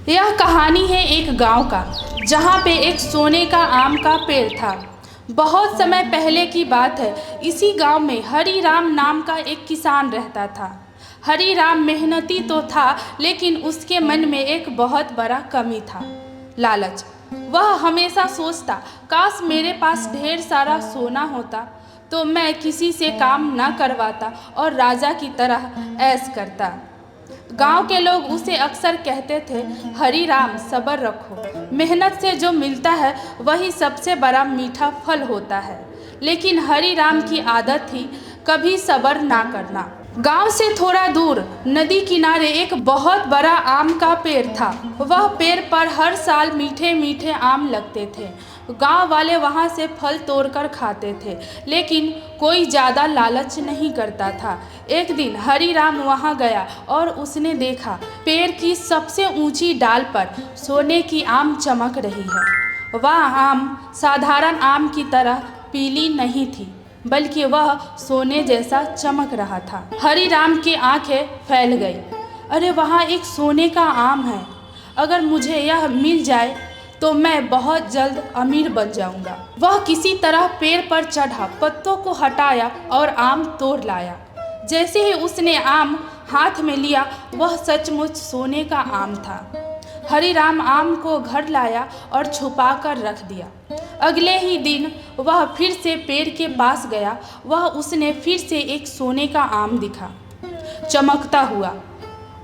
यह कहानी है एक गांव का, जहां पे एक सोने का आम का पेड़ था। बहुत समय पहले की बात है। इसी गांव में हरी राम नाम का एक किसान रहता था। हरी राम मेहनती तो था, लेकिन उसके मन में एक बहुत बड़ा कमी था, लालच। वह हमेशा सोचता, काश मेरे पास ढेर सारा सोना होता तो मैं किसी से काम न करवाता और राजा की तरह ऐश करता। गांव के लोग उसे अक्सर कहते थे, हरी राम सब्र रखो, मेहनत से जो मिलता है वही सबसे बड़ा मीठा फल होता है। लेकिन हरी राम की आदत थी कभी सब्र ना करना। गांव से थोड़ा दूर नदी किनारे एक बहुत बड़ा आम का पेड़ था। वह पेड़ पर हर साल मीठे मीठे आम लगते थे। गांव वाले वहां से फल तोड़कर खाते थे, लेकिन कोई ज़्यादा लालच नहीं करता था। एक दिन हरी राम वहां गया और उसने देखा, पेड़ की सबसे ऊंची डाल पर सोने की आम चमक रही है। वह आम साधारण आम की तरह पीली नहीं थी, बल्कि वह सोने जैसा चमक रहा था। हरी राम की आंखें फैल गई। अरे, वहाँ एक सोने का आम है। अगर मुझे यह मिल जाए तो मैं बहुत जल्द अमीर बन जाऊंगा। वह किसी तरह पेड़ पर चढ़ा, पत्तों को हटाया और आम तोड़ लाया। जैसे ही उसने आम हाथ में लिया, वह सचमुच सोने का आम था। हरी राम आम को घर लाया और छुपा कर रख दिया। अगले ही दिन वह फिर से पेड़ के पास गया। उसने फिर से एक सोने का आम दिखा, चमकता हुआ।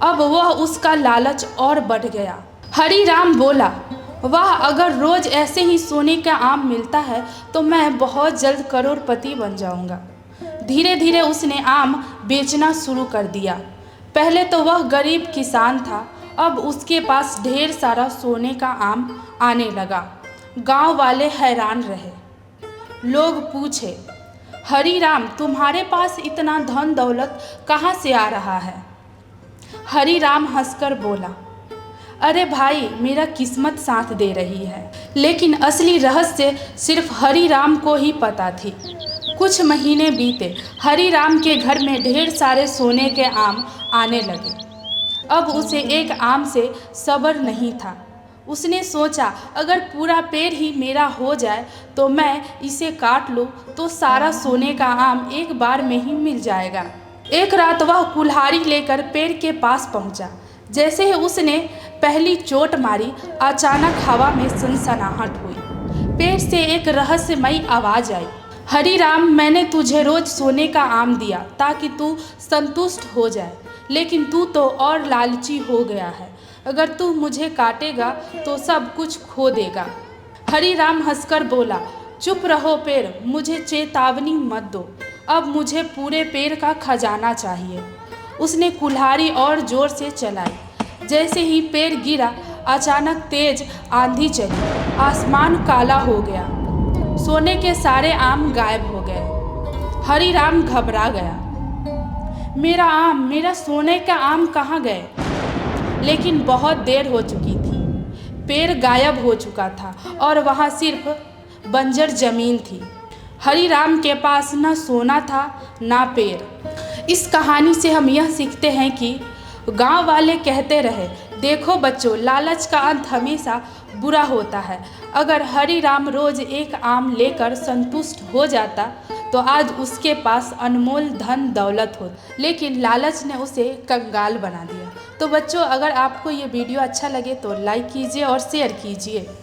अब वह उसका लालच और बढ़ गया। हरी राम बोला, वाह, अगर रोज ऐसे ही सोने का आम मिलता है तो मैं बहुत जल्द करोड़पति बन जाऊंगा। धीरे धीरे उसने आम बेचना शुरू कर दिया। पहले तो वह गरीब किसान था, अब उसके पास ढेर सारा सोने का आम आने लगा। गांव वाले हैरान रहे। लोग पूछे, हरी राम, तुम्हारे पास इतना धन दौलत कहाँ से आ रहा है? हरी राम हंसकर बोला, अरे भाई, मेरा किस्मत साथ दे रही है। लेकिन असली रहस्य सिर्फ हरी राम को ही पता थी। कुछ महीने बीते। हरी राम के घर में ढेर सारे सोने के आम आने लगे। अब उसे एक आम से सब्र नहीं था। उसने सोचा, अगर पूरा पेड़ ही मेरा हो जाए तो मैं इसे काट लूँ तो सारा सोने का आम एक बार में ही मिल जाएगा। एक रात वह कुल्हाड़ी लेकर पेड़ के पास पहुंचा। जैसे ही उसने पहली चोट मारी, अचानक हवा में सनसनाहट हुई। पेड़ से एक रहस्यमयी आवाज़ आई, हरी राम, मैंने तुझे रोज सोने का आम दिया ताकि तू संतुष्ट हो जाए, लेकिन तू तो और लालची हो गया है। अगर तू मुझे काटेगा तो सब कुछ खो देगा। हरी राम हंसकर बोला, चुप रहो पेड़, मुझे चेतावनी मत दो। अब मुझे पूरे पेड़ का खजाना चाहिए। उसने कुल्हाड़ी और जोर से चलाई। जैसे ही पेड़ गिरा, अचानक तेज आंधी चली। आसमान काला हो गया। सोने के सारे आम गायब हो गए। हरी राम घबरा गया। मेरा आम, मेरा सोने का आम कहाँ गए? लेकिन बहुत देर हो चुकी थी। पेड़ गायब हो चुका था और वहाँ सिर्फ बंजर जमीन थी। हरी राम के पास न सोना था ना पेड़। इस कहानी से हम यह सीखते हैं कि गांव वाले कहते रहे, देखो बच्चों, लालच का अंत हमेशा बुरा होता है। अगर हरी राम रोज एक आम लेकर संतुष्ट हो जाता तो आज उसके पास अनमोल धन दौलत हो, लेकिन लालच ने उसे कंगाल बना दिया। तो बच्चों, अगर आपको ये वीडियो अच्छा लगे तो लाइक कीजिए और शेयर कीजिए।